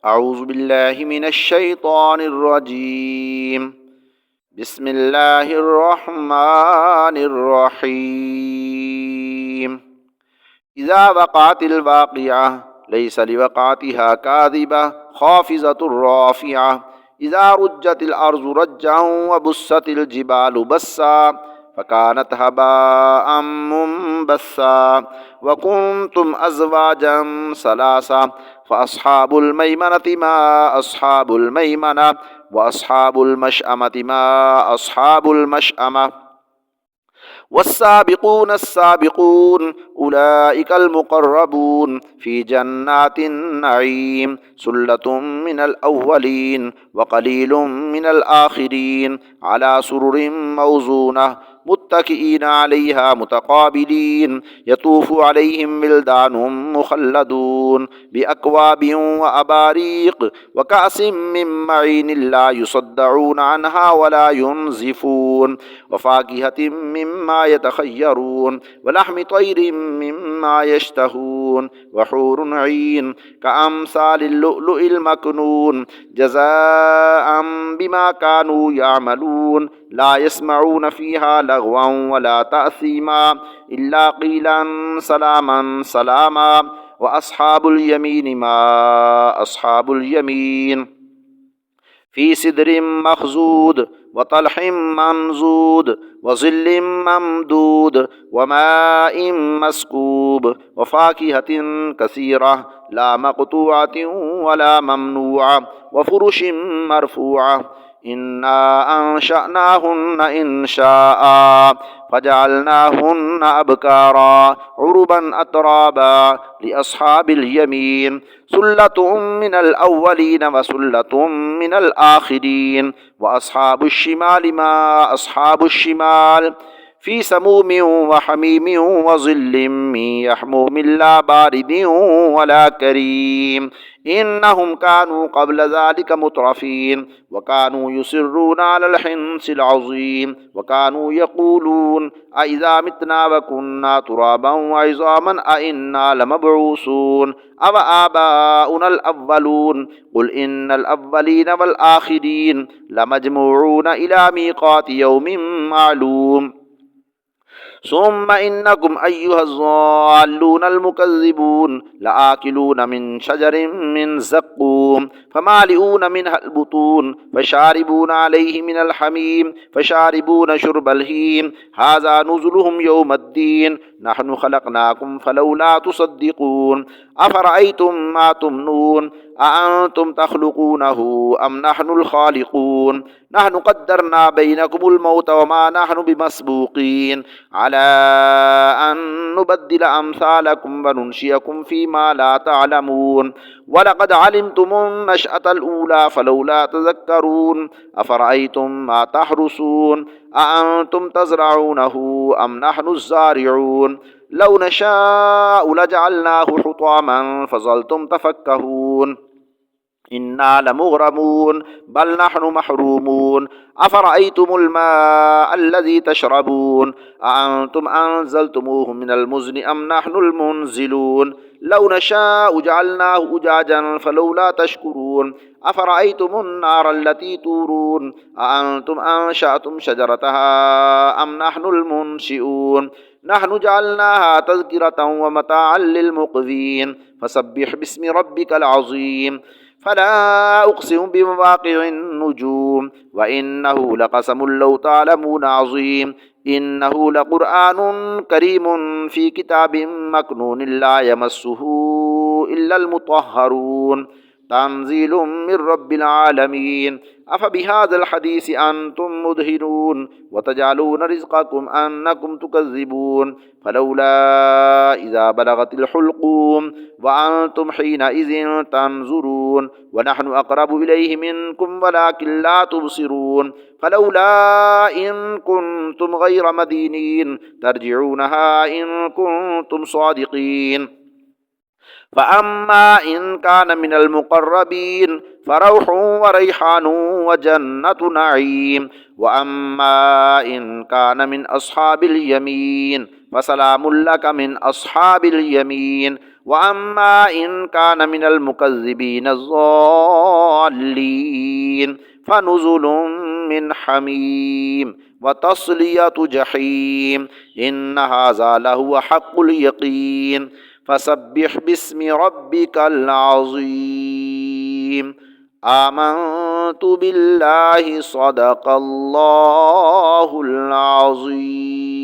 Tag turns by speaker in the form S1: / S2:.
S1: أعوذ بالله من الشيطان الرجيم. بسم الله الرحمن الرحيم. إذا وقعت الواقعة ليس لوقعتها كاذبة خافضة رافعة إذا رجت الأرض رجا وبست الجبال بسا فكانت هباء منبثا وكنتم أزواجا ثلاثا فأصحاب الميمنة ما أصحاب الميمنة وأصحاب المشأمة ما أصحاب المشأمة والسابقون السابقون أولئك المقربون في جنات النعيم سلة من الأولين وقليل من الآخرين على سرر موزونة متكئين عليها متقابلين يطوف عليهم ولدان مخلدون بأكواب وأباريق وكأس من معين لا يصدعون عنها ولا ينزفون وفاكهة مما يتخيرون ولحم طير مما يشتهون وحور عين كأمثال اللؤلؤ المكنون جزاء بما كانوا يعملون لا يسمعون فيها لغوا ولا تأثيما إلا قيلا سلاما سلاما وأصحاب اليمين ما أصحاب اليمين في سدر مخزود وطلح منزود وظل ممدود وماء مسكوب وفاكهة كثيرة لا مقطوعة ولا ممنوعة وفرش مرفوعة إنا أنشأناهن إنشاء فجعلناهن أبكارا عربا أترابا لأصحاب اليمين ثلة من الأولين وثلة من الآخرين وأصحاب الشمال ما أصحاب الشمال في سموم وحميم وظل من يحموم لا بارد ولا كريم إنهم كانوا قبل ذلك مترفين وكانوا يصرون على الحنث العظيم وكانوا يقولون أإذا متنا وكنا ترابا وعظاما أإنا لمبعوثون أو آباؤنا الأولون قل إن الأولين والآخرين لمجموعون إلى ميقات يوم معلوم ثم إنكم أيها الضالون المكذبون لآكلون من شجر من زقوم فمالئون منها البطون فشاربون عليه من الحميم فشاربون شرب الهيم هذا نزلهم يوم الدين نحن خلقناكم فلولا تصدقون أفرأيتم ما تمنون أأنتم تخلقونه أم نحن الخالقون نحن قدرنا بينكم الموت وما نحن بمسبوقين على أن نبدل أمثالكم وننشئكم فيما لا تعلمون ولقد علمتم النشأة الأولى فلولا تذكرون أفرأيتم ما تحرسون أأنتم تزرعونه أم نحن الزارعون لو نشاء لجعلناه حطاما فظلتم تفكهون إنا لمغرمون بل نحن محرومون أفرأيتم الماء الذي تشربون أأنتم أنزلتموه من المزن أم نحن المنزلون لو نشاء جعلناه أجاجا فلولا تشكرون أفرأيتم النار التي تورون أأنتم أنشأتم شجرتها أم نحن المنشئون نحن جعلناها تذكرة ومتاعا للمقوين فسبح باسم ربك العظيم فلا أقسم بمواقع النجوم وإنه لقسم لو تعلمون عظيم إنه لقرآن كريم في كتاب مكنون لا يمسه إلا المطهرون تنزيل من رب العالمين أفبهذا الحديث أنتم مدهنون وتجعلون رزقكم أنكم تكذبون فلولا إذا بلغت الحلقوم وأنتم حينئذ تنظرون ونحن أقرب إليه منكم ولكن لا تبصرون فلولا إن كنتم غير مدينين ترجعونها إن كنتم صادقين فأما إن كان من المقربين فروح وريحان وجنة نعيم وأما إن كان من أصحاب اليمين فسلام لك من أصحاب اليمين وأما إن كان من المكذبين الضالين فنزل من حميم وتصلية جحيم إن هذا لهو حق اليقين فسبح باسم ربك العظيم آمنت بالله صدق الله العظيم